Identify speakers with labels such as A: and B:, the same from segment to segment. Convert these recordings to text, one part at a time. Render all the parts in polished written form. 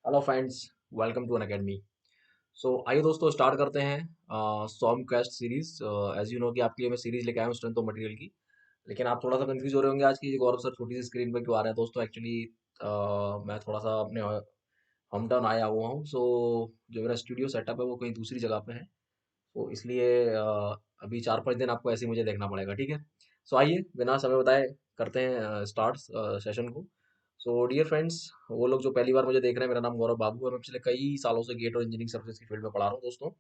A: Hello friends, welcome to Unacademy. So आइए दोस्तों start करते हैं SOM quest series. As you know कि आपके लिए मैं सीरीज लेके आया हूँ स्ट्रेंथ ऑफ मटेरियल की। लेकिन आप थोड़ा सा कंफ्यूज हो रहे होंगे आज की गौरव सर छोटी सी स्क्रीन पे क्यों आ रहे हैं। दोस्तों एक्चुअली मैं थोड़ा सा अपने होम टाउन आया हुआ हूँ। सो जो मेरा स्टूडियो सेटअप है वो कहीं दूसरी जगह पे है। तो इसलिए अभी 4-5 दिन आपको ऐसे ही मुझे देखना पड़ेगा, ठीक है। सो आइए बिना समय बताए करते हैं स्टार्ट सेशन को। सो डियर फ्रेंड्स, वो लोग जो पहली बार मुझे देख रहे हैं, मेरा नाम गौरव बाबू है। मैं पिछले कई सालों से गेट और इंजीनियरिंग सर्विसेज की फील्ड में पढ़ा रहा हूँ दोस्तों।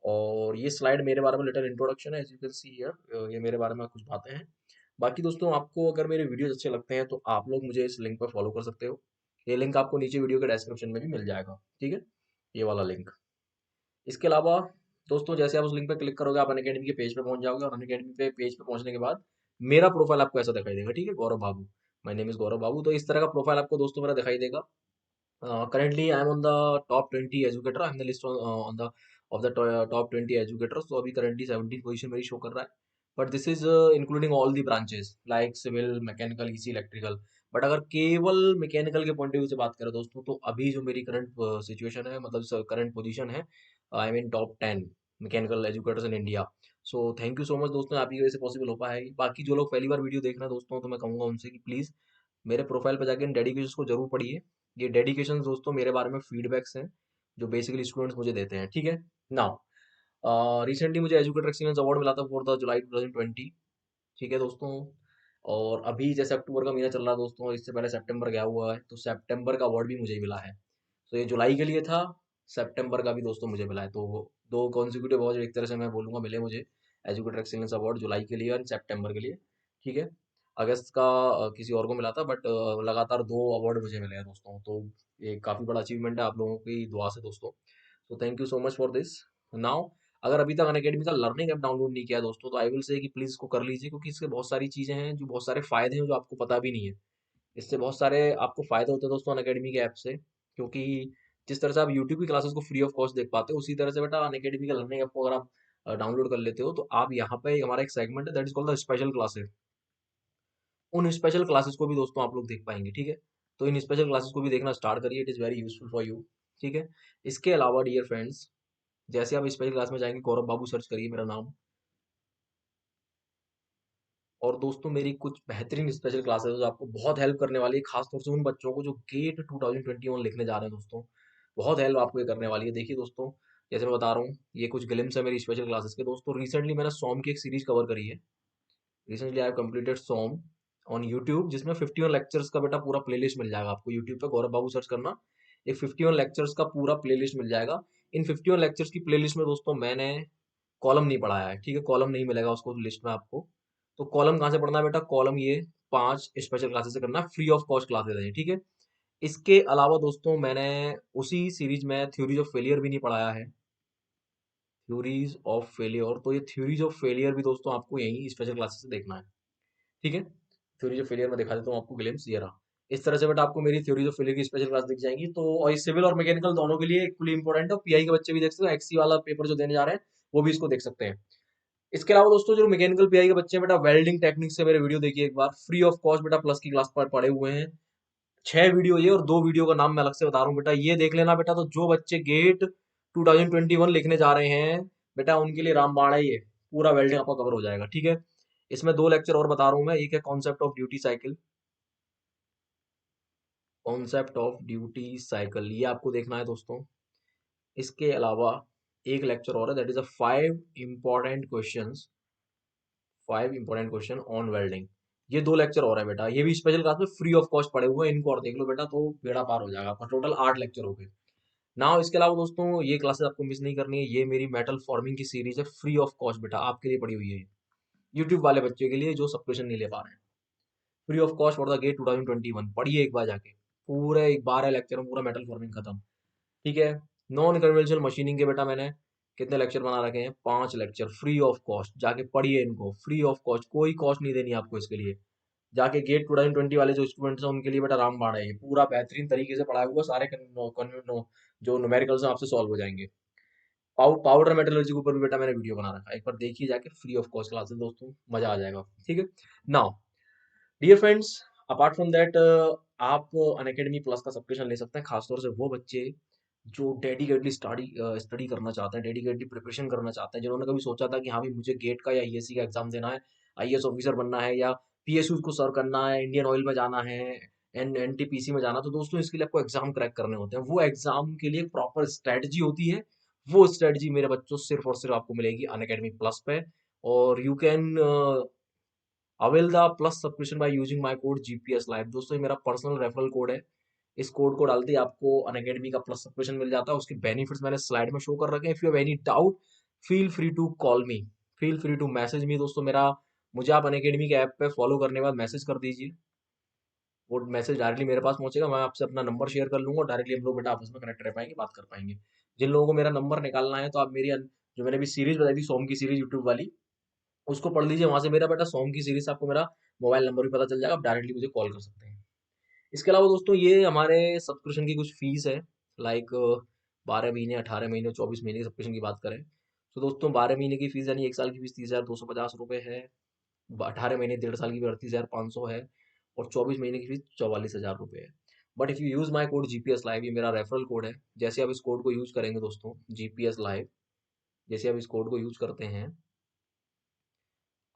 A: और ये स्लाइड मेरे बारे में लिटिल इंट्रोडक्शन है, as you can see here. ये मेरे बारे में कुछ बातें हैं। बाकी दोस्तों, आपको अगर मेरे वीडियोज अच्छे लगते हैं तो आप लोग मुझे इस लिंक पर फॉलो कर सकते हो। ये लिंक आपको नीचे वीडियो के डिस्क्रिप्शन में भी मिल जाएगा, ठीक है, ये वाला लिंक। इसके अलावा दोस्तों, जैसे आप उस लिंक पर क्लिक करोगे आप अनअकैडमी के पेज पे पहुंच जाओगे, और अनअकैडमी पे पेज पे पहुंचने के बाद मेरा प्रोफाइल आपको ऐसा दिखाई देगा, ठीक है, गौरव बाबू। माय नेम इज गौरव बाबू। तो इस तरह का प्रोफाइल आपको दोस्तों मेरा दिखाई देगा। Currently I am on the top 20 educator. I am the list on the of the top 20 educators. तो अभी currently 17 पोजीशन मेरी शो कर रहा है। But this is including all the branches like civil, mechanical, EC, electrical. But अगर केवल mechanical के point of view से बात करें दोस्तों, तो अभी जो मेरी करंट सिचुएशन है, मतलब करंट पोजीशन है, I mean top 10 mechanical educators in India. So thank you so much दोस्तों, आप ही की वजह से पॉसिबल हो पाया है। बाकी जो लोग पहली बार वीडियो देख रहे हैं दोस्तों, तो मैं कहूँगा उनसे कि प्लीज़ मेरे प्रोफाइल पे जाके इन डेडिकेशंस को जरूर पढ़िए। ये डेडिकेशंस दोस्तों मेरे बारे में फीडबैक्स हैं जो बेसिकली स्टूडेंट्स मुझे देते हैं, ठीक है। नाउ रिसेंटली मुझे एजुकेटर एक्सीलेंस अवार्ड मिला था फॉर द जुलाई 2020, ठीक है दोस्तों। और अभी जैसे अक्टूबर का महीना चल रहा है दोस्तों, इससे पहले सितंबर गया हुआ है, तो सितंबर का अवार्ड भी मुझे ही मिला है। तो ये जुलाई के लिए था, सितंबर का भी दोस्तों मुझे मिला है। तो दो कॉन्सिक्यूटिव अवार्ड एक तरह से मैं बोलूँगा मिले मुझे, एजुकेटर एक्सीलेंस अवार्ड जुलाई के लिए और सितंबर के लिए, ठीक है। अगस्त का किसी और को मिला था, बट लगातार 2 अवार्ड मुझे मिले हैं दोस्तों। तो ये काफ़ी बड़ा अचीवमेंट है आप लोगों की दुआ से दोस्तों। तो thank you so much for this. Now अगर अभी तक अनअकैडमी का लर्निंग ऐप डाउनलोड नहीं किया है दोस्तों, तो आई विल से कि प्लीज़ इसको कर लीजिए, क्योंकि इससे बहुत सारी चीज़ें हैं, जो बहुत सारे फ़ायदे हैं जो आपको पता भी नहीं है। इससे बहुत सारे आपको फ़ायदे होते हैं दोस्तों अनअकैडमी के ऐप से। क्योंकि जिस तरह से आप यूट्यूब की क्लासेस को फ्री ऑफ कॉस्ट देख पाते हो, उसी तरह से बेटा अनअकैडमी का लर्निंग ऐप को अगर आप डाउनलोड कर लेते हो, तो आप यहाँ पे हमारा एक सेगमेंट है that is called the special classes. उन स्पेशल क्लासेस को भी दोस्तों आप लोग देख पाएंगे, ठीक है। तो इन स्पेशल क्लासेस को भी देखना स्टार्ट करिए, it is very useful for you, ठीक है। इसके अलावा डियर फ्रेंड्स, जैसे आप स्पेशल क्लास में जाएंगे, गौरव बाबू सर्च करिए मेरा नाम। और दोस्तों मेरी कुछ बेहतरीन स्पेशल क्लासेस जो आपको बहुत हेल्प करने वाली है, खासतौर से उन बच्चों को जो गेट 2021 लिखने जा रहे हैं दोस्तों। बहुत हेल्प आपको ये करने वाली है। देखिए दोस्तों, जैसे मैं बता रहा हूँ, ये कुछ ग्लिम्स है मेरी स्पेशल क्लासेस के दोस्तों। रिसेंटली मैंने सॉम की एक सीरीज कवर करी है। Recently I have completed SOM on YouTube, जिसमें 51 लेक्चर्स का बेटा पूरा प्लेलिस्ट मिल जाएगा आपको। यूट्यूब पे गौरव बाबू सर्च करना, एक 51 लेक्चर्स का पूरा प्लेलिस्ट मिल जाएगा। इन 51 लेक्चर्स की प्लेलिस्ट में दोस्तों मैंने कॉलम नहीं पढ़ाया है, ठीक है। कॉलम नहीं मिलेगा उसको लिस्ट में आपको। तो कॉलम कहाँ से पढ़ना है बेटा? कॉलम ये 5 स्पेशल क्लासेस से करना है, फ्री ऑफ कॉस्ट क्लासेस हैं, ठीक है। इसके अलावा दोस्तों मैंने उसी सीरीज में थ्योरीज ऑफ फेलियर भी नहीं पढ़ाया है। थ्योरीज ऑफ फेलियर, तो ये थ्योरीज ऑफ फेलियर भी दोस्तों आपको यही स्पेशल क्लासेस से देखना है, ठीक है। थ्योरीज ऑफ फेलियर में दिखा देता हूँ आपको ग्लिम्स, ये रहा। इस तरह से बेटा आपको मेरी थ्योरीज ऑफ फेलियर की स्पेशल क्लास दिख जाएंगी। तो और ये सिविल और मैकेनिकल दोनों के लिए इक्वली इंपॉर्टेंट है, और पीआई के बच्चे भी देख सकते हैं। एक्सी वाला पेपर जो देने जा रहे हैं वो भी इसको देख सकते हैं। इसके अलावा दोस्तों जो मैकेनिकल पीआई के बच्चे हैं बेटा, वेल्डिंग टेक्निक से मेरे वीडियो देखिए एक बार, फ्री ऑफ कॉस्ट बेटा, प्लस की क्लास पर पड़े हुए हैं। 6 वीडियो ये, और 2 वीडियो का नाम मैं अलग से बता रहा हूँ बेटा, ये देख लेना बेटा। तो जो बच्चे गेट 2021 लिखने जा रहे हैं बेटा, उनके लिए रामबाण है ये। पूरा वेल्डिंग आपका कवर हो जाएगा, ठीक है। इसमें 2 लेक्चर और बता रहा हूँ मैं। एक है concept of duty cycle, concept of duty cycle, ये आपको देखना है दोस्तों। इसके अलावा एक लेक्चर और है, that is a 5 important question on welding. ये 2 लेक्चर और है बेटा, ये भी स्पेशल क्लास में फ्री ऑफ कॉस्ट पड़े हुए हैं। इनको और देख लो बेटा, तो बेड़ा पार हो जाएगा आपका। टोटल 8 लेक्चर हो गए। नाउ इसके अलावा दोस्तों ये क्लासेस आपको मिस नहीं करनी है। ये मेरी मेटल फॉर्मिंग की सीरीज है, फ्री ऑफ कॉस्ट बेटा, आपके लिए पड़ी हुई है। यूट्यूब वाले बच्चे के लिए जो सब्सक्रिप्शन नहीं ले पा रहे हैं, free of cost for the GATE 2021, पढ़िए एक बार जाके। पूरे एक 12 लेक्चर में पूरा मेटल फॉर्मिंग खत्म, ठीक है। नॉन कन्वेंशनल मशीनिंग के बेटा मैंने कितने लेक्चर बना रखे हैं? 5 लेक्चर फ्री ऑफ कॉस्ट, जाके पढ़िए इनको, फ्री ऑफ कॉस्ट, कोई कॉस्ट नहीं देनी आपको इसके लिए। जाके गेट 2020 वाले जो स्टूडेंट्स हैं उनके लिए बेटा रामबाण है ये, पूरा बेहतरीन तरीके से पढ़ाया हुआ, सारे जो न्यूमेरिकल्स हैं आपसे सॉल्व हो जाएंगे। पाउडर मेटलर्जी के ऊपर भी बेटा मैंने वीडियो बना रखा है, एक बार देखिए जाके, फ्री ऑफ कॉस्ट क्लासेस दोस्तों, मजा आ जाएगा, ठीक है। Now dear friends, apart from that आप अनअकैडमी प्लस का सब्सक्रिप्शन ले सकते हैं, खासतौर से वो बच्चे जो डेडिकेटली स्टडी करना चाहते हैं, डेडिकेटली प्रिपरेशन करना चाहते हैं, जिन्होंने कभी सोचा था कि हाँ भाई मुझे गेट का या ईएससी का एग्जाम देना है, आईएएस ऑफिसर बनना है या पीएसयू को सर्व करना है, इंडियन ऑयल में जाना है, एनटीपीसी में जाना। तो दोस्तों इसके लिए आपको एग्जाम क्रैक करने होते हैं, वो एग्जाम के लिए प्रॉपर स्ट्रेटजी होती है। वो स्ट्रेटजी मेरे बच्चों सिर्फ और सिर्फ आपको मिलेगी अनअकैडमी प्लस पे। और you can avail the plus subscription by using my code GPS live. दोस्तों ये मेरा पर्सनल रेफरल कोड है। इस कोड को डालते ही आपको अनअकैडमी का प्लस सब्सक्रिप्शन मिल जाता है। उसके बेनिफिट्स मैंने स्लाइड में शो कर रखे हैं। If you have any doubt feel free to call me, feel free to message me. दोस्तों मेरा मुझे आप अनअकैडमी के ऐप पे फॉलो करने के बाद मैसेज कर दीजिए, वो मैसेज डायरेक्टली मेरे पास पहुंचेगा, मैं आपसे अपना नंबर शेयर कर लूंगा, डायरेक्टली हम लोग बेटा आपस में कनेक्ट रह पाएंगे, बात कर पाएंगे। जिन लोगों को मेरा नंबर निकालना है तो आप मेरी जो मैंने अभी सीरीज बताई थी सोम की सीरीज यूट्यूब वाली, उसको पढ़ लीजिए, वहां से मेरा बेटा सोम की सीरीज से आपको मेरा मोबाइल नंबर भी पता चल जाएगा, आप डायरेक्टली मुझे कॉल कर सकते हैं। इसके अलावा दोस्तों ये हमारे सब्सक्रिप्शन की कुछ फीस है, लाइक 12 महीने, 18 महीने, 24 महीने की सब्सक्रिप्शन की बात करें तो दोस्तों 12 महीने की फीस यानी 1 साल की फीस 30,250 रुपये है, 18 महीने 1.5 साल की फीस 38,500 है, और 24 महीने की फीस 44,000 रुपये है। But if you use my code GPS live, ये मेरा रेफरल कोड है, जैसे आप इस कोड को यूज़ करेंगे दोस्तों जीपीएस लाइव, जैसे आप इस कोड को यूज़ करते हैं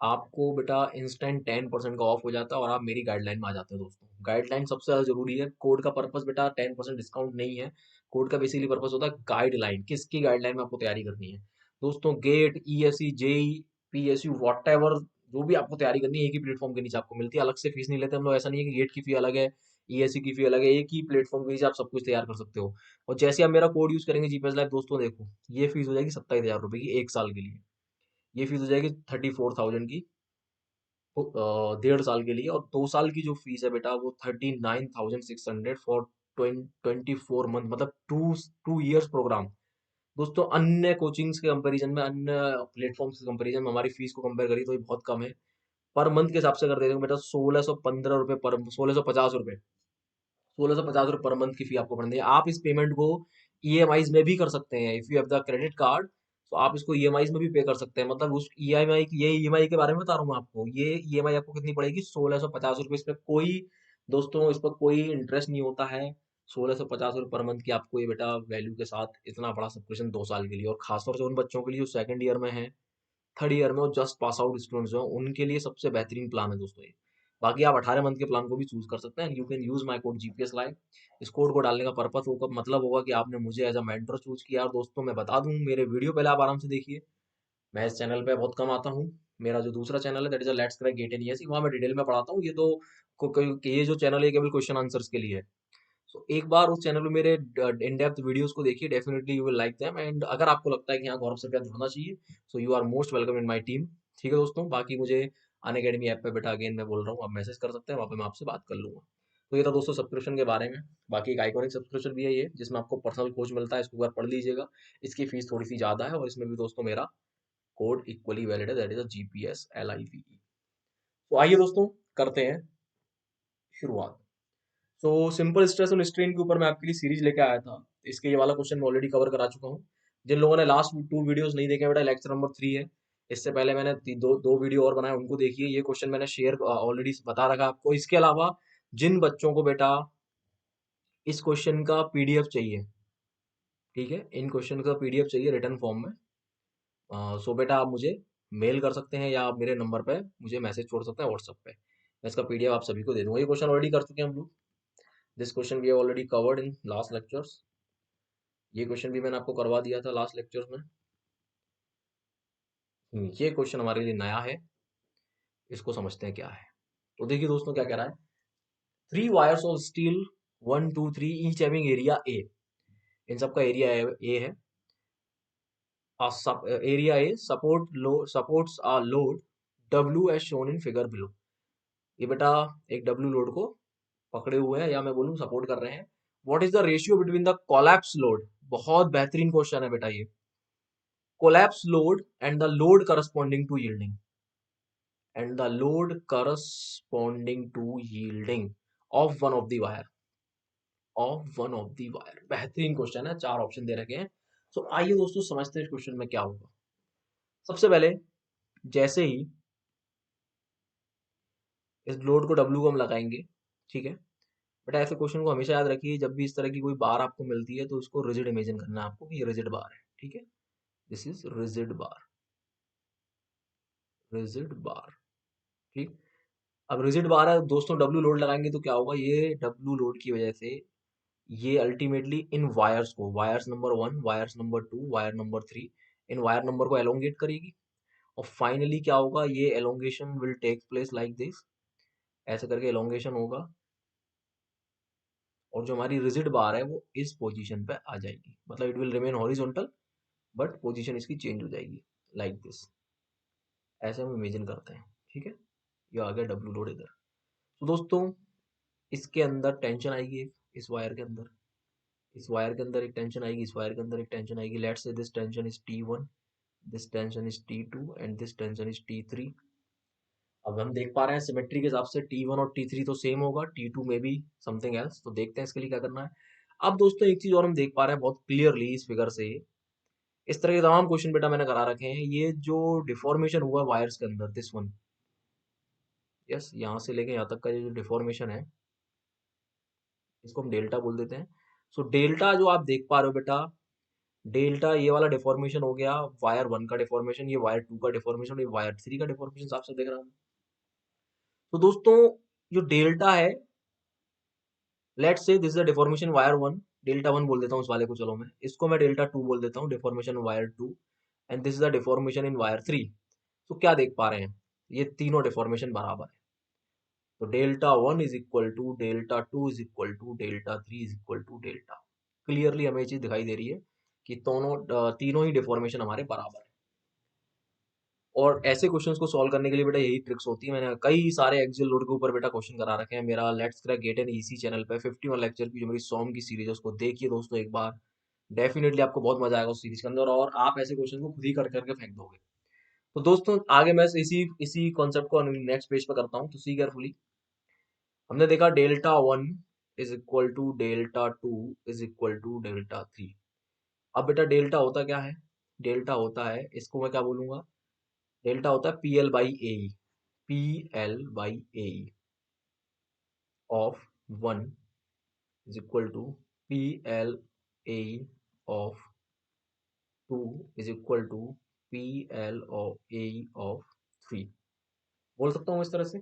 A: आपको बेटा इंस्टेंट 10% का ऑफ हो जाता है और आप मेरी गाइडलाइन में आ जाते हैं। दोस्तों गाइडलाइन सबसे ज़्यादा जरूरी है। कोड का पर्पस बेटा 10% डिस्काउंट नहीं है, कोड का बेसिकली पर्पस होता है गाइडलाइन, किसकी गाइडलाइन में आपको तैयारी करनी है। दोस्तों GATE, ESC, JE, PSU, whatever जो भी आपको तैयारी करनी है एक ही प्लेटफॉर्म के नीचे आपको मिलती है, अलग से फीस नहीं लेते हम लोग। ऐसा नहीं है कि गेट की फी अलग है, ईएससी की फी अलग है, एक ही प्लेटफॉर्म के नीचे आप सब कुछ तैयार कर सकते हो। और जैसे आप मेरा कोड यूज करेंगे जीपीएस लाइव, दोस्तों देखो ये फीस हो जाएगी 27,000 रुपये की 1 साल के लिए, ये फीस हो जाएगी 34,000 की 1.5 साल के लिए, और 2 साल की जो फीस है बेटा वो 39,600 फॉर 24 मंथ, मतलब टू टू ईयर्स प्रोग्राम। दोस्तों अन्य कोचिंग्स के कंपैरिजन में, अन्य प्लेटफॉर्म्स के कंपैरिजन में हमारी फीस को कंपेयर करी तो ये बहुत कम है। पर मंथ के हिसाब से अगर देखो बेटा 1615 रुपये पर 1650 रुपये, 1650 रुपये पर मंथ की फी आपको पड़नी है। आप इस पेमेंट को ईएमआईज में भी कर सकते हैं, if you have the credit card तो आप इसको ईएमआईज में भी पे कर सकते हैं। मतलब उस ईएमआई की, ये ईएमआई के बारे में बता रहा हूँ मैं आपको, ये ईएमआई आपको कितनी पड़ेगी 1650 रुपये। इस पर कोई दोस्तों इस पर कोई इंटरेस्ट नहीं होता है। 1650 रुपये पर मंथ की आपको ये बेटा वैल्यू के साथ इतना बड़ा सब्सक्रिप्शन 2 साल के लिए, और खासतौर से उन बच्चों के लिए जो सेकंड ईयर में है, थर्ड ईयर में, और जस्ट पास आउट स्टूडेंट्स हैं उनके लिए सबसे बेहतरीन प्लान है दोस्तों ये। बाकी आप 18 मंथ के प्लान को भी चूज कर सकते हैं। You can use my code GPS live. इस कोड को डालने का पर्पस होगा, मतलब होगा कि आपने मुझे एज अ मेंटर चूज किया। और दोस्तों मैं बता दूं, मेरे वीडियो पहले आप आराम से देखिए, मैं इस चैनल पे बहुत कम आता हूँ। मेरा जो दूसरा चैनल है that is let's crack get an ESC, वहाँ मैं डिटेल में पढ़ाता हूँ। ये तो ये जो चैनल है केवल क्वेश्चन आंसर्स के लिए है। सो एक बार उस चैनल में मेरे इन डेप्थ वीडियोस को देखिए, definitely you will like them. And अगर आपको लगता है कि हाँ गौरव सर का जुड़ना चाहिए, so you are most welcome in my team. ठीक है दोस्तों, बाकी मुझे अनअकैडमी ऐप पे बेटा अगेन मैं बोल रहा हूँ, आप मैसेज कर सकते हैं, वहाँ पे मैं आपसे बात कर लूंगा। तो ये था दोस्तों सब्सक्रिप्शन के बारे में। बाकी एक आइकॉनिक सब्सक्रिप्शन भी है ये, जिसमें आपको पर्सनल कोच मिलता है, इसको एक बार पढ़ लीजिएगा। इसकी फीस थोड़ी सी ज़्यादा है, और इसमें भी दोस्तों मेरा कोड इक्वली वैलिड है, दैट इज जीपीएस LIVE। तो आइए दोस्तों करते हैं शुरुआत। सो सिंपल स्ट्रेस और स्ट्रेन के ऊपर मैं आपके लिए सीरीज लेके आया था। इसके ये वाला क्वेश्चन मैं ऑलरेडी कवर करा चुका हूँ। जिन लोगों ने लास्ट 2 वीडियोस नहीं देखे बेटा, लेक्चर नंबर 3 है, इससे पहले मैंने दो दो वीडियो और बनाए, उनको देखिए। ये क्वेश्चन मैंने शेयर ऑलरेडी बता रखा आपको। इसके अलावा जिन बच्चों को बेटा इस क्वेश्चन का पीडीएफ चाहिए, ठीक है, इन क्वेश्चन का पीडीएफ चाहिए रिटर्न फॉर्म में, सो बेटा आप मुझे मेल कर सकते हैं, या आप मेरे नंबर पे मुझे मैसेज छोड़ सकते हैं व्हाट्सएप पे, मैं इसका पीडीएफ आप सभी को दे दूंगा। ये क्वेश्चन ऑलरेडी कर चुके हैं हम लोग। This question we have already covered in last lectures. ये क्वेश्चन भी मैंने आपको करवा दिया था लास्ट लेक्चर्स में। ये क्वेश्चन हमारे लिए नया है, इसको समझते हैं क्या है। तो देखिए दोस्तों क्या कह रहा है, 3 wires of steel 1 2 3 each having area A, इन सबका एरिया ए है। Area A supports a load W as shown in figure below. ये बेटा एक W लोड को पकड़े हुए हैं, या मैं बोलूँ सपोर्ट कर रहे हैं। What is the ratio between the collapse load, बहुत बेहतरीन क्वेश्चन है बेटा ये। Collapse load and the load corresponding to yielding, and the load corresponding to yielding of one of the wire, बेहतरीन क्वेश्चन है, 4 ऑप्शन दे रखे हैं। सो आइए दोस्तों समझते हैं इस क्वेश्चन में क्या होगा। सबसे पहले जैसे ही इस लोड को W को हम लगाएंगे, ठीक है, बेटा ऐसे क्वेश्चन को हमेशा याद रखिए, जब भी इस तरह की कोई बार आपको मिलती है तो इसको रिजिड इमेजिन करना है आपको कि ये रिजिड बार है, ठीक है। This is rigid bar, rigid bar, ठीक। अब रिजिड बार है दोस्तों, डब्ल्यू लोड लगाएंगे तो क्या होगा, ये डब्ल्यू लोड की वजह से ये अल्टीमेटली इन वायर्स को, wires number 1, wires number 2, wire number 3, in wire number को एलोंगेट करेगी। और फाइनली क्या होगा, ये elongation will take place like this, ऐसे करके एलोंगेशन होगा। और जो हमारी रिजिड बार है वो इस पोजीशन पे आ जाएगी, मतलब it will remain horizontal but position इसकी चेंज हो जाएगी लाइक दिस। ऐसे हम इमेजिन करते हैं, ठीक है। ये आ गया डब्ल्यू लोड इधर। तो दोस्तों इसके अंदर टेंशन आएगी एक, इस वायर के अंदर, इस वायर के अंदर एक टेंशन आएगी, इस वायर के अंदर एक टेंशन आएगी। Let's say this tension is T1, this tension is T2 and this tension is T3। अब हम देख पा रहे हैं सिमेट्री के हिसाब से T1 और T3 तो सेम होगा, T2 में भी समथिंग एल्स। तो देखते हैं इसके लिए क्या करना है। अब दोस्तों एक चीज और हम देख पा रहे हैं बहुत क्लियरली इस फिगर से, इस तरह के तमाम क्वेश्चन बेटा मैंने करा रखे हैं। ये जो डिफॉर्मेशन हुआ वायर्स के अंदर, दिस वन, यस, यहाँ से लेके यहाँ तक का ये जो डिफॉर्मेशन है इसको हम डेल्टा बोल देते हैं। सो डेल्टा जो आप देख पा रहे हो बेटा, डेल्टा ये वाला डिफॉर्मेशन हो गया वायर 1 का डिफॉर्मेशन, ये वायर 2 का डिफॉर्मेशन, ये वायर 3 का डिफॉर्मेशन साफ साफ देख रहा हूँ। तो दोस्तों जो डेल्टा है, let's say this is the deformation wire 1, delta 1 बोल देता हूँ उस वाले को, चलो मैं इसको मैं डेल्टा 2 बोल देता हूँ, deformation wire 2, and this is the deformation in wire 3। तो क्या देख पा रहे हैं, ये तीनों डिफॉर्मेशन बराबर है। तो delta 1 is equal to delta 2 is equal to delta 3 is equal to delta. Clearly हमें ये चीज दिखाई दे रही है कि दोनों तीनों ही डिफॉर्मेशन हमारे बराबर है। और ऐसे क्वेश्चंस को सॉल्व करने के लिए बेटा यही ट्रिक्स होती है। मैंने कई सारे एक्सेल लोड के ऊपर बेटा क्वेश्चन करा रखे हैं। मेरा let's crack GATE and EC channel पे 51 लेक्चर की जो मेरी सॉम की सीरीज है उसको देखिए दोस्तों एक बार, डेफिनेटली आपको बहुत मजा आएगा उस सीरीज के अंदर, और आप ऐसे क्वेश्चन को खुद ही कर करके फेंक दोगे। तो दोस्तों आगे मैं इसी इसी कॉन्सेप्ट को नेक्स्ट पेज पे करता हूँ, तो सी केयरफुली। हमने देखा delta 1 is equal to delta 2 is equal to delta 3। अब बेटा डेल्टा होता क्या है, डेल्टा होता है, इसको मैं क्या बोलूंगा, डेल्टा होता है P L by A, P L by A of 1 is equal to P L A of 2 is equal to P L of A of 3। बोल सकता हूँ इस तरह से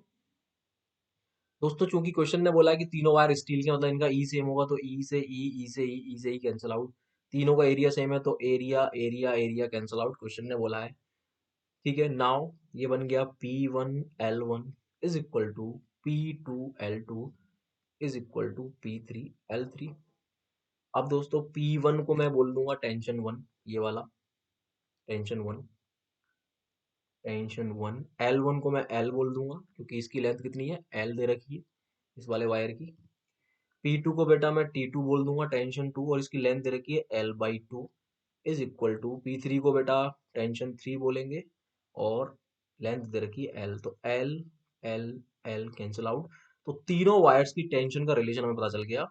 A: दोस्तों, चूंकि क्वेश्चन ने बोला है कि तीनों वायर स्टील के, मतलब इनका ई सेम होगा, तो ई से ई से ई से ई कैंसिल आउट। तीनों का एरिया सेम है तो area area area cancel out, question ने बोला है, ठीक है। नाउ ये बन गया P1L1 is equal to P2L2 is equal to P3L3। अब दोस्तों P1 को मैं बोल दूंगा टेंशन 1, ये वाला टेंशन 1, टेंशन 1। L1 को मैं L बोल दूंगा क्योंकि इसकी लेंथ कितनी है, L दे रखी है इस वाले वायर की। P2 को बेटा मैं T2 बोल दूंगा टेंशन 2, और इसकी लेंथ दे रखी है L/2 is equal to P3 को बेटा टेंशन 3 बोलेंगे और लेंथ दे रखी है L, तो L L L cancel out. तो तीनों वायर्स की टेंशन का रिलेशन हमें पता चल गया,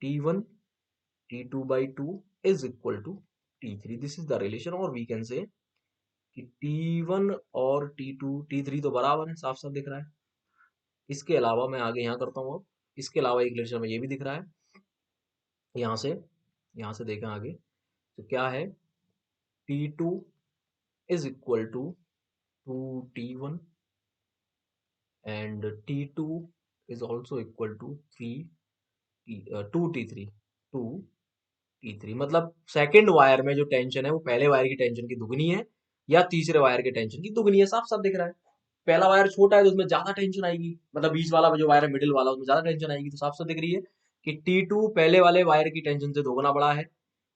A: T1 T2/2 is equal to T3, this is the relation. और वी कैन से कि T1 और T2 T3 तो बराबर है, साफ साफ दिख रहा है। इसके अलावा मैं आगे यहाँ करता हूँ, अब इसके अलावा एक रिलेशन में ये भी दिख रहा है, यहाँ से देखें आगे, तो क्या है, T2 is equal to 2T1 and T2 is also equal to 2T3, 2T3। मतलब सेकेंड वायर में जो टेंशन है वो पहले वायर की टेंशन की दुगनी है, या तीसरे वायर की टेंशन की दुगनी है, साफ साफ दिख रहा है। पहला वायर छोटा है तो उसमें ज्यादा टेंशन आएगी, मतलब बीच वाला जो वायर है मिडिल वाला उसमें ज्यादा टेंशन आएगी, तो साफ साफ दिख रही है कि T2 पहले वाले वायर की टेंशन से दोगुना बड़ा है,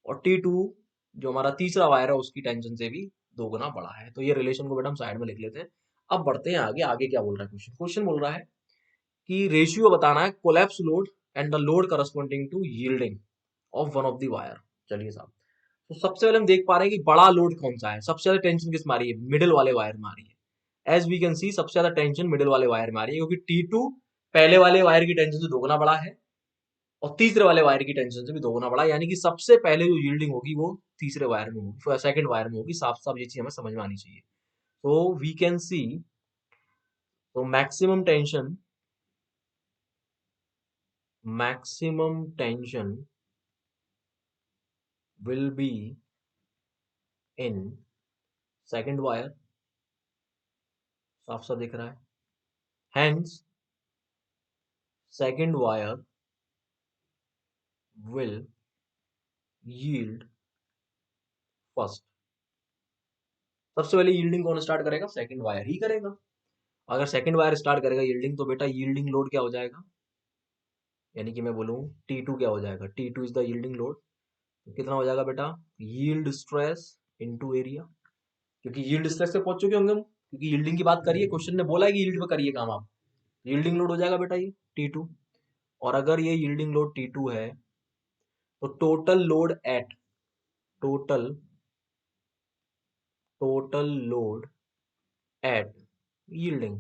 A: और T2 जो हमारा तीसरा वायर है उसकी टेंशन से भी दोगुना बड़ा है। तो ये रिलेशन को बेटा हम साइड में लिख लेते हैं। अब बढ़ते हैं आगे, आगे क्या बोल रहा है क्वेश्चन, क्वेश्चन बोल रहा है कि रेशियो बताना है collapse load and the load corresponding to yielding of one of the wire. चलिए साहब, तो सबसे पहले हम देख पा रहे हैं कि बड़ा लोड कौन सा है, सबसे ज्यादा टेंशन किस में आ रही है, मिडिल वाले वायर में आ रही है। एज वी कैन सी सबसे ज्यादा टेंशन मिडिल वाले वायर में आ रही है, क्योंकि T2 पहले वाले वायर की टेंशन से दोगुना बड़ा है और तीसरे वाले वायर की टेंशन से भी दोगुना बड़ा है, यानी कि सबसे पहले जो यील्डिंग होगी वो तीसरे वायर में होगी, सेकंड वायर में होगी। साफ साफ ये चीज हमें समझ में आनी चाहिए। तो वी कैन सी, तो maximum tension maximum tension will be in second wire, साफ सा दिख रहा है, hence second wire will yield first। सबसे पहले यील्डिंग कौन स्टार्ट करेगा? सेकंड वायर ही करेगा। अगर सेकंड वायर स्टार्ट करेगा यील्डिंग, तो बेटा यील्डिंग लोड क्या हो जाएगा? यानी कि मैं बोलूँ T2 क्या हो जाएगा? T2 is the yielding load. तो कितना हो जाएगा बेटा? Yield stress into area. क्योंकि यील्ड स्ट्रेस से पहुंच चुके होंगे हम, क्योंकि यील्डिंग की बात करिए, क्वेश्चन ने बोला है कि यील्ड पे करिए काम आप। यील्डिंग लोड हो जाएगा बेटा ये T2। और अगर ये यील्डिंग लोड T2 है, तो total total load at yielding,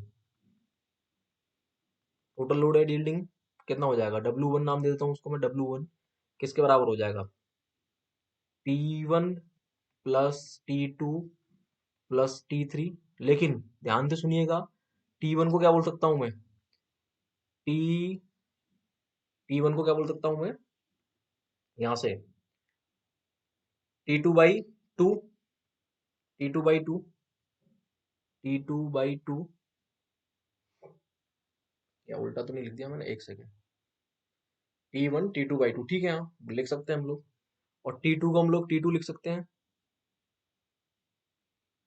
A: total load at yielding कितना हो जाएगा? W1 नाम दे देता हूँ उसको मैं, W1 किसके बराबर हो जाएगा? T1 plus T2 plus T3। लेकिन ध्यान से सुनिएगा, T1 को क्या बोल सकता हूं मैं? टी T1 को क्या बोल सकता हूं मैं यहां से? T2/2, T2/2, T2/2। या उल्टा तो नहीं लिख दिया मैंने? एक सेकेंड। T1 T2/2 ठीक है, हाँ लिख सकते हैं हम लोग। और T2 को हम लोग T2 लिख सकते हैं,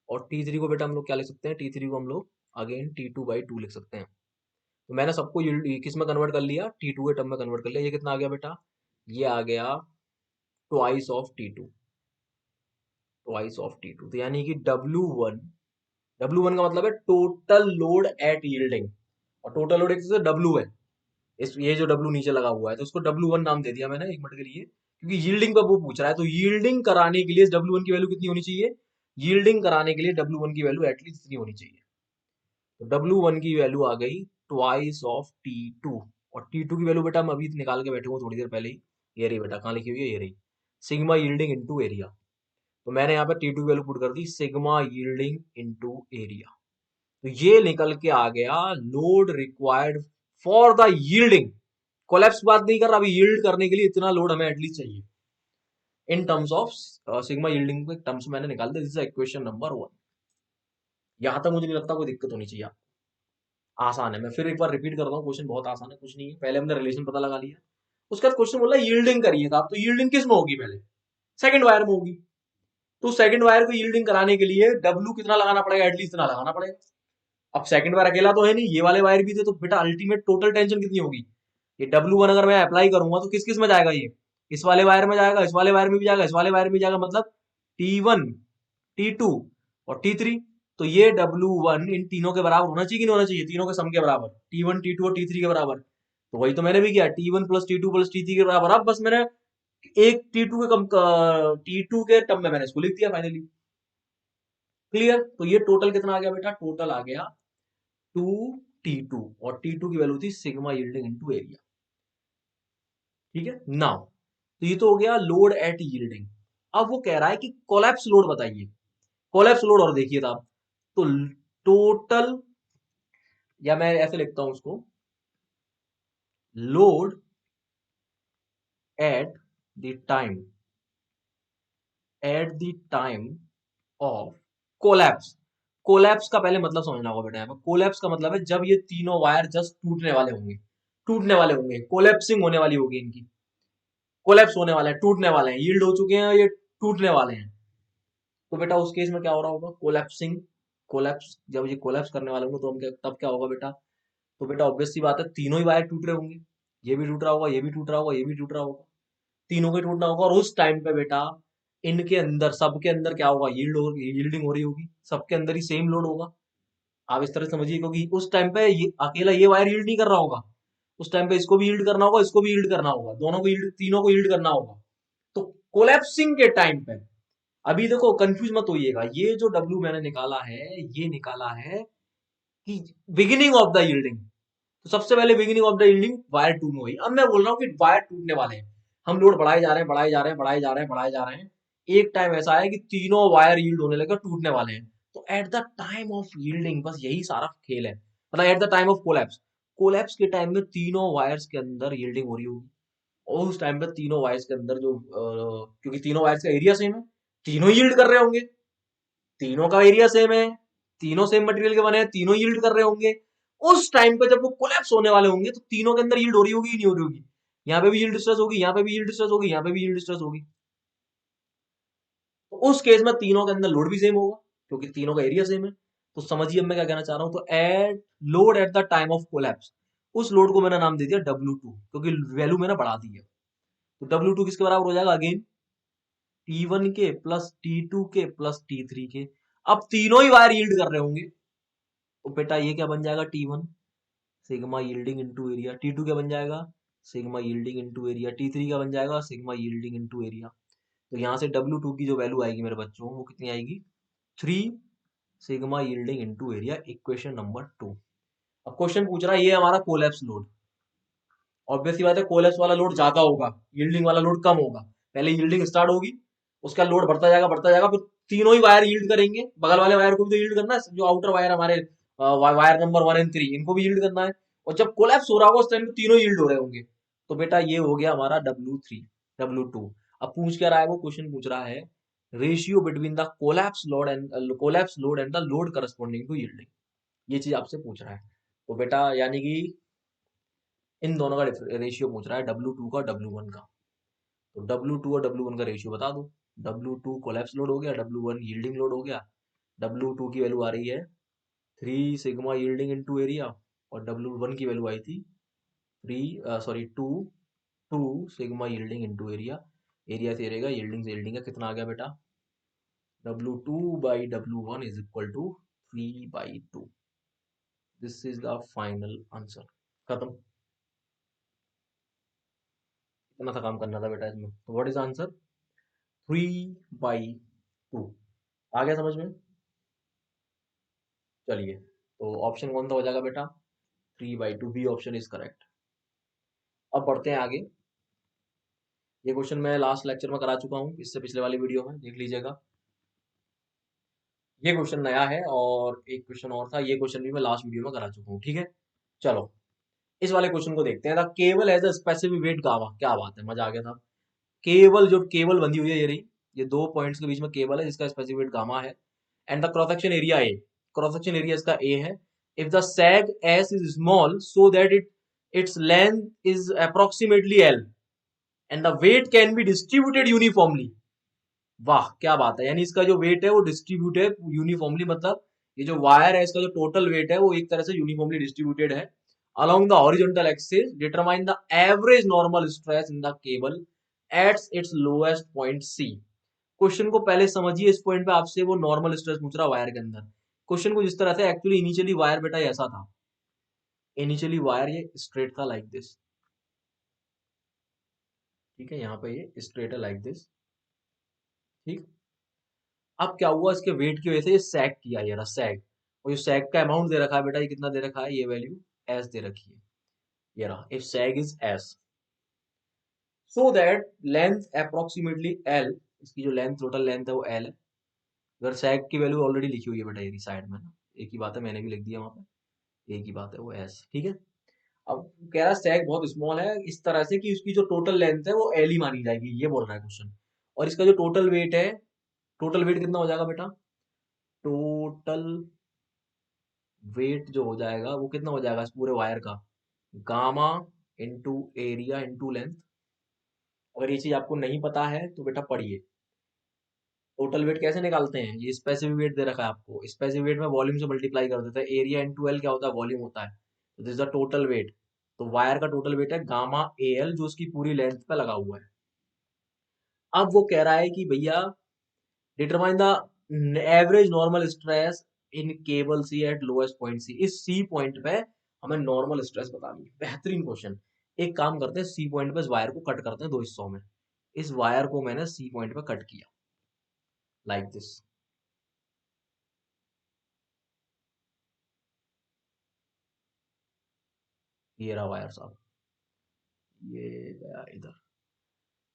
A: और T3 को बेटा हम लोग क्या लिख सकते हैं? T3 को हम लोग अगेन T2/2 लिख सकते हैं। तो मैंने सबको किस में कन्वर्ट कर लिया? T2 के टर्म में कन्वर्ट कर लिया। ये कितना आ गया बेटा? ये आ गया twice of T2, twice of T2। तो यानी कि W1 का मतलब है टोटल लोड एट यील्डिंग, और टोटल लोड एक से W है। इस ये जो W नीचे लगा हुआ है, तो उसको W1 नाम दे दिया मैंने एक मिनट के लिए, क्योंकि यील्डिंग पर वो पूछ रहा है। तो यील्डिंग कराने के लिए W1 की वैल्यू कितनी होनी चाहिए? यील्डिंग कराने के लिए W1 की वैल्यू एटलीस्ट इतनी होनी चाहिए। तो W1 की वैल्यू आ गई ट्वाइस ऑफ T2। और T2 की वैल्यू बेटा हम अभी निकाल के बैठे हुए थोड़ी देर पहले ही। ये रही बेटा, कहाँ लिखी हुई है? ये रही, सिग्मा यील्डिंग इनटू एरिया। तो मैंने यहाँ पे T2 की वैल्यू पुट कर दी, सिग्मा यील्डिंग इनटू एरिया। तो ये निकल के आ गया load required for the yielding. Collapse बात नहीं कर रहा, अभी यील्ड करने के लिए इतना लोड हमें एटलीस्ट चाहिए in terms of sigma yielding के टर्म्स मैंने निकाल दिया। This is equation number 1। यहां तक मुझे नहीं लगता कोई दिक्कत होनी चाहिए। आसान है, मैं फिर एक बार रिपीट करता हूँ, क्वेश्चन बहुत आसान है, कुछ नहीं है। पहले हमने रिलेशन पता लगा लिया, उसके बाद क्वेश्चन बोला यील्डिंग करिए। तो आप तो यील्डिंग किस में होगी? पहले सेकंड वायर में होगी। तो सेकंड वायर को यील्डिंग कराने के लिए डब्ल्यू कितना लगाना पड़ेगा? एटलीस्ट इतना लगाना पड़ेगा। अब सेकंड वायर अकेला तो है नहीं, ये वाले वायर भी थे, तो बेटा अल्टीमेट टोटल टेंशन कितनी होगी? ये W1 अगर मैं अप्लाई करूंगा तो किस किस में जाएगा? ये इस वाले वायर में जाएगा, इस वाले वायर में भी जाएगा, इस वाले वायर में भी जाएगा, मतलब T1, T2 और T3। तो ये W1 इन तीनों के बराबर होना चाहिए कि नहीं होना चाहिए? तीनों के सम के बराबर, T1 T2 और T3 के बराबर। तो वही तो मैंने भी किया, T1 plus T2 plus T3 के बराबर। अब बस मैंने एक T2 के टर्म में मैंने इसको लिख दिया फाइनली। क्लियर? तो ये टोटल कितना आ गया बेटा? टोटल आ गया 2T2, और T2 की वैल्यू थी सिग्मा यील्डिंग इनटू एरिया। ठीक है नाउ, तो ये तो हो गया लोड एट यील्डिंग। अब वो कह रहा है कि कोलैप्स लोड बताइए। कोलैप्स लोड, और देखिए आप, तो टोटल, या मैं ऐसे लिखता हूं उसको, load at the time, eight the time of collapse. Collapse का पहले मतलब समझना होगा बेटा। यहाँ पर कोलैप्स का मतलब है जब ये तीनों वायर जस्ट टूटने वाले होंगे, टूटने वाले होंगे, कोलैप्सिंग होने वाली होगी इनकी, कोलैप्स होने वाले हैं, टूटने वाले हैं, यील्ड हो चुके हैं, ये टूटने वाले हैं। तो बेटा उस केस में क्या हो रहा होगा? कोलैप्सिंग, कोलैप्स, जब ये कोलैप्स करने वाले होंगे तो हम तब क्या होगा बेटा? तो बेटा ऑब्वियस सी बात है, तीनों ही वायर टूट रहे होंगे, ये भी टूट रहा होगा, ये भी टूट रहा होगा, ये भी टूट रहा होगा, तीनों को टूटना होगा। और उस टाइम पे बेटा इनके अंदर, सबके अंदर क्या होगा? यील्डिंग हो रही होगी, सबके अंदर ही सेम लोड होगा। आप इस तरह समझिए, क्योंकि उस टाइम पे ये अकेला ये वायर यील्ड नहीं कर रहा होगा, उस टाइम पे इसको भी यील्ड करना होगा, इसको भी यील्ड करना होगा, दोनों को यील्ड, तीनों को यील्ड करना होगा। तो कोलैप्सिंग के टाइम पे, अभी देखो कंफ्यूज मत होइएगा, ये जो W मैंने निकाला है, ये निकाला है कि बिगिनिंग ऑफ द यील्डिंग। तो सबसे पहले beginning of the yielding wire 2 में हुई। अब मैं बोल रहा हूँ कि वायर टूटने वाले हैं, हम लोड बढ़ाए जा रहे हैं, बढ़ाए जा रहे हैं, बढ़ाए जा रहे हैं, बढ़ाए जा रहे हैं। एक टाइम ऐसा है कि तीनों वायर यील्ड होने लगे, टूटने वाले हैं। तो eight the time of yielding, बस यही सारा खेल है, मतलब eight the time of collapse, collapse के टाइम में तीनों वायर्स के अंदर यील्डिंग हो रही होगी, और उस टाइम पे तीनों वायर्स के अंदर जो क्योंकि तीनों वायर्स का एरिया सेम है, तीनों यील्ड कर रहे होंगे, तीनों का एरिया सेम है, तीनों सेम मटेरियल के बने हैं, तीनों यील्ड कर रहे होंगे। उस टाइम पे जब वो कोलैप्स होने वाले होंगे तो तीनों के अंदर यील्ड हो रही होगी नहीं हो रही होगी? यहाँ पे भी यील्ड स्ट्रेस होगी, यहाँ पे भी यील्ड स्ट्रेस होगी, यहाँ पे भी यील्ड स्ट्रेस होगी। तो उस केस में तीनों के अंदर लोड भी सेम होगा क्योंकि तीनों का एरिया सेम है। तो समझिए मैं क्या कहना चाह रहा हूं। तो at load at the time of collapse, उस लोड को मैंने नाम दे दिया W2 क्योंकि वैल्यू मैंने बढ़ा दी है। तो W2 किसके बराबर हो जाएगा? अगेन T1 के प्लस T2 के प्लस T3 के। अब तीनों ही वायर यील्ड कर रहे होंगे तो बेटा ये क्या बन जाएगा? T1 sigma yielding into area. T2 क्या बन जाएगा? Sigma yielding into area. T3 क्या बन जाएगा? Sigma yielding into area. तो यहां से W2 की जो वैल्यू आएगी मेरे बच्चों वो कितनी आएगी? 3 sigma yielding into area, equation number 2। अब क्वेश्चन पूछ रहा है ये हमारा कोलैप्स लोड, ऑब्वियस सी बात है कोलैप्स वाला लोड ज्यादा होगा, यील्डिंग वाला लोड कम होगा। पहले यील्डिंग स्टार्ट होगी, उसका लोड बढ़ता जाएगा, फिर तीनों ही वायर यील्ड करेंगे। बगल वाले वायर को भी तो यील्ड करना है, जो आउटर वायर हमारे वायर नंबर 1 और 3 इनको भी यील्ड करना है। और जब कोलैप्स हो रहा होगा उस टाइम तीनों यील्ड हो रहे होंगे। तो बेटा ये हो गया हमारा W3 W2। अब पूछ क्या रहा है वो? क्वेश्चन पूछ रहा है ratio between the collapse load and the load corresponding to yielding. ये चीज आपसे पूछ रहा है। तो बेटा यानी कि इन दोनों का रेशियो पूछ रहा है, W2 का W1 का। तो W2 और W1 का रेशियो बता दो। W2 कोलैप्स लोड हो गया, W1 यील्डिंग लोड हो गया। W2 की वैल्यू आ रही है 3 सिग्मा यील्डिंग इनटू एरिया, और W1 की वैल्यू आई थी 2 sigma yielding into area. Area से एरिया, यील्डिंग से यील्डिंग का कितना आ गया बेटा? W2 by W1 is equal to 3/2। This is the final answer. खत्म। इतना सा काम करना था बेटा इसमें। तो व्हाट इज आंसर? 3/2। आ गया समझ में? चलिए, तो ऑप्शन कौन सा हो जाएगा बेटा? 3/2, बी ऑप्शन इज करेक्ट। अब बढ़ते हैं आगे। ये क्वेश्चन मैं लास्ट लेक्चर में करा चुका हूँ, इससे पिछले वाली वीडियो में देख लीजिएगा। ये क्वेश्चन नया है और एक क्वेश्चन और था, ये क्वेश्चन भी मैं लास्ट वीडियो में करा चुका हूँ। ठीक है, चलो इस वाले क्वेश्चन को देखते हैं। The cable has a specific weight gamma. क्या बात है, मजा आ गया था। केबल, जो केबल बंधी हुई है ये रही, ये दो पॉइंट्स के बीच में केबल है जिसका स्पेसिफिक वेट गामा है। And the cross section area A, cross section area इसका ए है। If the sag S is small so that its length is approximately L and the weight can be distributed uniformly. वाह क्या बात है, यानी इसका जो वेट है वो डिस्ट्रीब्यूट है यूनिफॉर्मली, मतलब ये जो वायर है इसका जो टोटल वेट है वो एक तरह से यूनिफॉर्मली डिस्ट्रीब्यूटेड है along the horizontal axis. Determine the average normal stress in the cable at its lowest point C. Question को पहले समझिए, इस पॉइंट पे आपसे वो नॉर्मल स्ट्रेस पूछ रहा है वायर के अंदर। क्वेश्चन को जिस तरह से, एक्चुअली इनिशियली वायर बेटा ऐसा था, इनिशियली वायर ये स्ट्रेट था लाइक दिस। ठीक है, यहाँ पे ये स्ट्रेट है लाइक दिस। ठीक, अब क्या हुआ, इसके वेट की वजह से ये सैग किया, ये रहा सैग। और जो सैग का अमाउंट दे रखा है बेटा, ये कितना दे रखा है? ये वैल्यू एस दे रखी है, ये रहा। If sag is S so that length approximately L, इसकी जो लेंथ, टोटल लेंथ है वो एल है। अगर सैग की वैल्यू ऑलरेडी लिखी हुई है बेटा ये साइड में ना, एक ही बात है, मैंने भी लिख दिया वहां पे, एक ही बात है वो एस। ठीक है, अब कह रहा है सैग बहुत स्मॉल है इस तरह से कि उसकी जो टोटल लेंथ है वो एल ही मानी जाएगी, ये बोल रहा है क्वेश्चन। और इसका जो टोटल वेट है, टोटल वेट कितना हो जाएगा बेटा? टोटल वेट जो हो जाएगा वो कितना हो जाएगा इस पूरे वायर का? Gamma into area into length. अगर ये चीज आपको नहीं पता है तो बेटा पढ़िए। टोटल वेट कैसे निकालते हैं? ये स्पेसिफिक वेट दे रखा है आपको, स्पेसिफिक वेट में वॉल्यूम से मल्टीप्लाई कर देते हैं। एरिया इंटू एल क्या होता है? वॉल्यूम होता है। तो दिस द टोटल वेट। तो वायर का टोटल वेट है गामा ए एल, जो उसकी पूरी लेंथ पे लगा हुआ है। अब वो कह रहा है कि भैया determine the average normal stress in cable C at lowest point C. इस सी पॉइंट पे हमें नॉर्मल स्ट्रेस बतानी है। बेहतरीन क्वेश्चन। एक काम करते हैं, सी पॉइंट पे इस वायर को कट करते हैं दो हिस्सों में। इस वायर को मैंने सी पॉइंट पे कट किया लाइक दिस। ये रहा वायर साहब, ये गया इधर।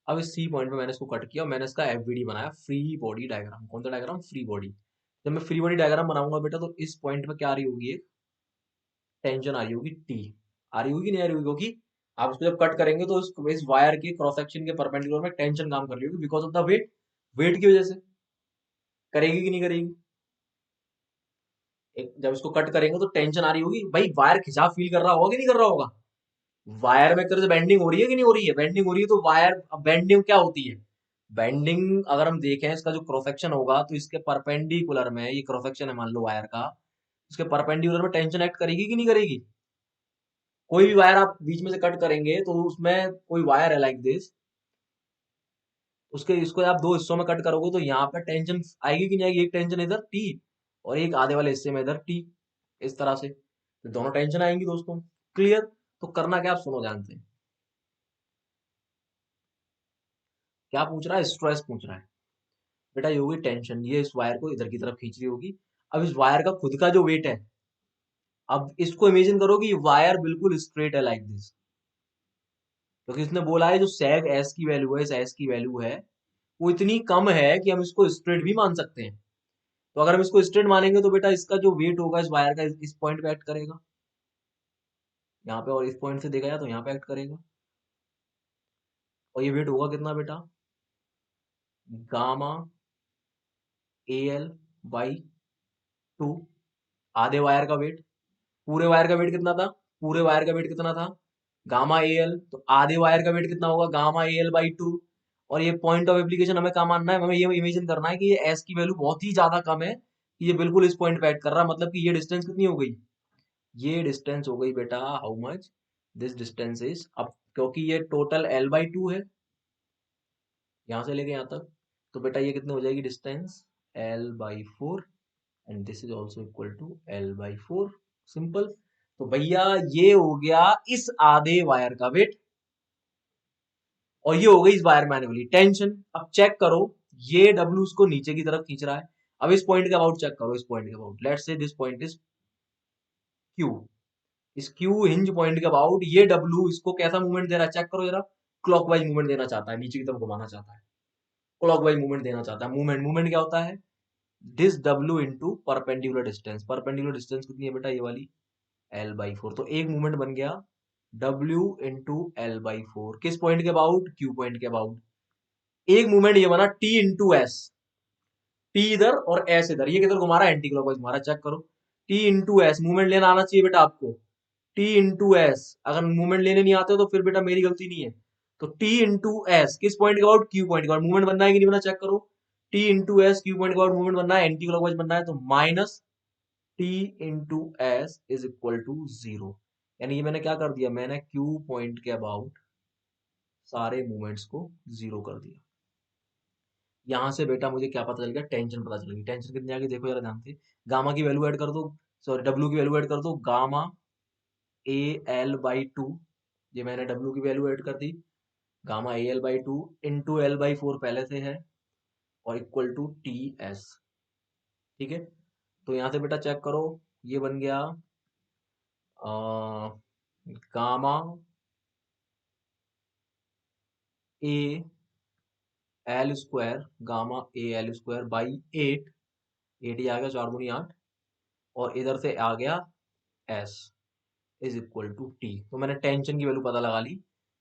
A: अब इस सी पॉइंट पे मैंने इसको कट किया और मैंने इसका एफबीडी बनाया, फ्री बॉडी डायग्राम। कौन सा डायग्राम? Free body. जब मैं फ्री बॉडी डायग्राम बनाऊंगा बेटा तो इस पॉइंट पे क्या आ रही होगी? एक टेंशन आ रही होगी टी। आ रही होगी कि नहीं आ रही होगी, क्योंकि आप इसको जब कट करेंगे तो इस वायर के क्रॉस सेक्शन के परपेंडिकुलर में टेंशन काम कर रही होगी because of the weight, weight की वजह से। करेगी कि नहीं करेगी? एक जब इसको कट करेंगे तो टेंशन आ रही होगी भाई, वायर खिंचाव फील कर रहा होगा कि नहीं कर रहा होगा? वायर में एक तरह से बेंडिंग हो रही है कि नहीं हो रही है? बेंडिंग हो रही है तो वायर, अब बेंडिंग क्या होती है? बेंडिंग अगर हम देखें इसका जो क्रॉस सेक्शन होगा तो इसके परपेंडिकुलर में, ये क्रॉस सेक्शन है मान लो वायर का, इसके परपेंडिकुलर में टेंशन एक्ट करेगी कि नहीं करेगी? कोई भी वायर आप बीच में से कट करेंगे तो उसमें कोई वायर है लाइक दिस, उसके इसको आप दो हिस्सों में कट करोगे तो यहाँ पे टेंशन आएगी कि नहीं आएगी? एक टेंशन इधर टी और एक आधे वाले हिस्से में इधर टी, इस तरह से तो दोनों टेंशन आएंगी दोस्तों। क्लियर? तो करना क्या, आप सुनो ध्यान से। क्या पूछ रहा है? स्ट्रेस पूछ रहा है। बेटा ये होगी टेंशन, ये इस वायर को इधर की तरफ खींच रही होगी। अब इस वायर का खुद का जो वेट है, अब इसको इमेजिन करो कि वायर बिल्कुल स्ट्रेट है लाइक दिस, क्योंकि इसने बोला है जो sec s की वैल्यू है, इस s की वैल्यू है वो इतनी कम है कि हम इसको स्ट्रेट भी मान सकते हैं। तो अगर हम इसको स्ट्रेट मानेंगे तो बेटा इसका जो वेट होगा इस वायर का इस पॉइंट पे एक्ट करेगा यहाँ पे, और इस पॉइंट से देखा जाए तो यहाँ पे एक्ट करेगा। और ये वेट होगा कितना बेटा? गामा ए एल बाई 2, आधे वायर का वेट। पूरे वायर का वेट कितना था? पूरे वायर का वेट कितना था? गामा ए एल, तो आधे वायर का वेट कितना होगा? Gamma A L by 2। और ये पॉइंट ऑफ एप्लीकेशन हमें क्या मानना है? हमें ये इमेजिन करना है कि ये एस की वैल्यू बहुत ही ज्यादा कम है, कि ये बिल्कुल इस पॉइंट पे एक्ट कर रहा है, मतलब कि ये डिस्टेंस कितनी हो गई? ये डिस्टेंस हो गई बेटा how much, this distance is, अब क्योंकि ये टोटल एल बाई 2 है यहाँ से लेके यहाँ तक, तो बेटा ये कितनी हो जाएगी distance? L by 4, and this is also equal to L by 4। Simple. तो भैया ये हो गया इस आधे वायर का वेट, और ये हो गई इस वायर मैनुअली टेंशन। अब चेक करो, ये डब्ल्यू इसको नीचे की तरफ खींच रहा है। अब इस पॉइंट के अबाउट चेक करो, इस पॉइंट के about, let's say this point is Q. इस क्यू हिंज पॉइंट के अबाउट ये डब्ल्यू इसको कैसा मूवमेंट दे रहा है? चेक करो जरा। क्लॉकवाइज मूवमेंट देना चाहता है, नीचे की तरफ घुमाना चाहता है, क्लॉकवाइज मूवमेंट देना चाहता है। मूवमेंट मूवमेंट क्या होता है? This W into perpendicular distance. Perpendicular distance कितनी है बेटा? ये वाली एल बाई 4। तो एक मूवमेंट बन गया डब्ल्यू इंटू एल बाई 4, किस पॉइंट के अबाउट? क्यू पॉइंट के अबाउट। एक मूवमेंट ये बना टी इंटू एस, टी इधर और एस इधर, ये किधर घुमा रहा है? एंटी क्लॉकवाइज घुमा रहा है। चेक करो, टी इंटू एस मूवमेंट लेना आना चाहिए बेटा आपको। टी इंटू एस, अगर मूवमेंट लेने नहीं आते तो फिर बेटा मेरी गलती नहीं है। तो टी इंटू एस किस पॉइंट के अबाउट? क्यू पॉइंट के अबाउट। मूवमेंट बनना है कि नहीं बनना? चेक करो, T into S Q point के अबाउट मूवमेंट बनना है, एंटी क्लॉकवाइज बनना है, तो minus T into S is equal to 0। यानी ये मैंने क्या कर दिया? मैंने क्यू पॉइंट के अबाउट सारे मूवमेंट्स को 0 कर दिया। यहाँ से बेटा मुझे क्या पता चल गया? टेंशन पता चल गई। टेंशन कितनी आ गई देखो जरा ध्यान से। गामा की वैल्यू ऐड कर दो, सॉरी डब्ल्यू की वैल्यू ऐड कर दो, गामा ए एल बाई 2, ये मैंने डब्ल्यू की वैल्यू ऐड कर दी। Gamma A L by 2 into L by 4 पहले से है, और इक्वल टू टी एस। ठीक है, तो यहाँ से बेटा चेक करो, ये बन गया gamma A L square, gamma A L square by 8, 8 ही आ गया, 4 दूनी 8, और इधर से आ गया S is equal to T. तो मैंने टेंशन की वैल्यू पता लगा ली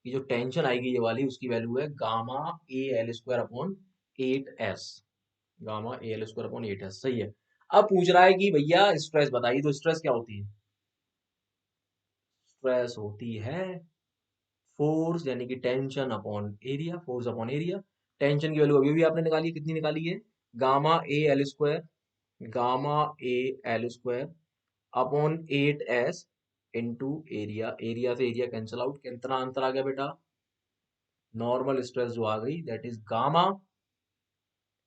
A: कि जो टेंशन आएगी ये वाली उसकी वैल्यू है gamma A L square upon 8 S. Gamma A L square upon 8 S, सही है। अब पूछ रहा है कि भैया स्ट्रेस बताइए, तो स्ट्रेस क्या होती है? स्ट्रेस होती है फोर्स यानी कि tension upon area, force upon area. Tension की वैल्यू अभी भी आपने निकाली, कितनी निकाली है? Gamma A L square, gamma A L square upon 8 S into area. Area से एरिया कैंसिल आउट, कितना आंसर आ गया बेटा? नॉर्मल स्ट्रेस जो आ गई that is gamma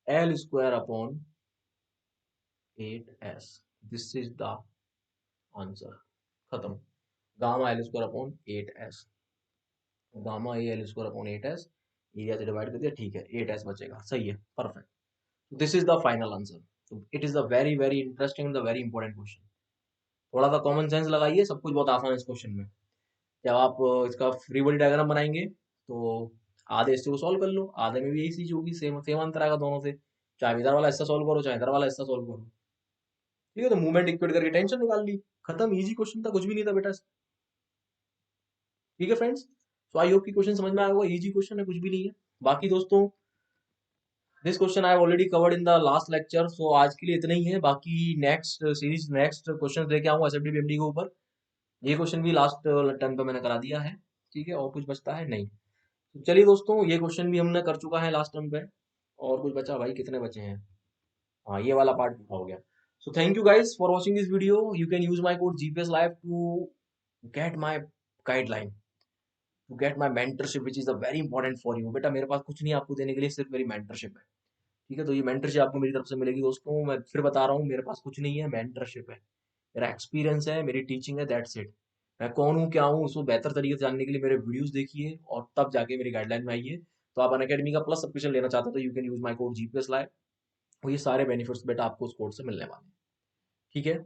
A: L square upon 8 S. This is the answer. खत्म। Gamma L square upon 8 S, gamma A L square upon 8 S, area से डिवाइड कर दिया, ठीक है, 8 एस बचेगा, सही है, perfect. This is the final answer. It is the very very interesting, the very important question. थोड़ा सा कॉमन सेंस लगाइए, सब कुछ बहुत आसान है इस क्वेश्चन में। जब आप इसका फ्री बॉडी डायग्राम बनाएंगे तो आधे हिस्से को सॉल्व कर लो, आधे में भी यही चीज होगी, सेम सेम अंतर आएगा दोनों से। चाहे इधर वाला हिस्सा सॉल्व करो, चाहे इधर वाला हिस्सा सॉल्व करो। ठीक है, तो मूवमेंट इक्वेट करके टेंशन निकाल ली, खत्म, इजी क्वेश्चन था, कुछ भी नहीं था बेटा। ठीक है फ्रेंड्स, तो आई होप की क्वेश्चन समझ में आया होगा, इजी क्वेश्चन है, कुछ भी नहीं है। बाकी दोस्तों this question I already covered in the last lecture, so आज के लिए इतना ही है। बाकी नेक्स्ट सीरीज नेक्स्ट क्वेश्चन लेके आऊंगा एसएफडी बीएमडी के ऊपर। ये क्वेश्चन भी लास्ट टर्म पे मैंने करा दिया है, ठीक है, और कुछ बचता है नहीं। तो चलिए दोस्तों, ये क्वेश्चन भी हमने कर चुका है लास्ट टर्म पे। और कुछ बचा भाई, कितने बचे हैं? हाँ, ये वाला पार्ट पूरा हो गया। So thank you guys for watching this video. You can use my code GPS live to get my guideline, to get my mentorship which is a very important for you. बेटा मेरे पास कुछ नहीं है आपको देने के लिए, सिर्फ मेरी मेंटरशिप है, ठीक है। तो ये मेंटरशिप आपको मेरी तरफ से मिलेगी दोस्तों। मैं फिर बता रहा हूँ, मेरे पास कुछ नहीं है, मेंटरशिप है, मेरा एक्सपीरियंस है, मेरी टीचिंग है, दैट्स इट। मैं कौन हूँ क्या हूँ उसको बेहतर तरीके से जानने के लिए मेरे वीडियोस देखिए और तब जाके मेरी गाइडलाइन में आइए। तो आप अनअकैडमी का प्लस सब्सक्रिप्शन लेना चाहते हो तो you can use my code GPS live, और ये सारे बेनिफिट्स बेटा आपको उस कोड से मिलने वाले हैं, ठीक है।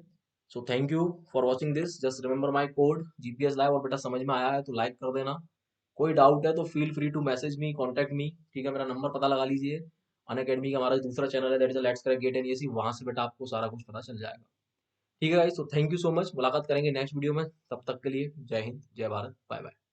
A: सो thank you for watching this, just remember my code GPS live. और बेटा समझ में आया है तो लाइक कर देना, कोई डाउट है तो feel free to message me, contact me, ठीक है। मेरा नंबर पता लगा लीजिए, अनअकैडमी का हमारा दूसरा चैनल है that is let's crack GATE NEAC, वहां से बेटा आपको सारा कुछ पता चल जाएगा, ठीक है गाइस। तो थैंक यू सो मच, मुलाकात करेंगे नेक्स्ट वीडियो में, तब तक के लिए जय हिंद, जय भारत, बाय बाय।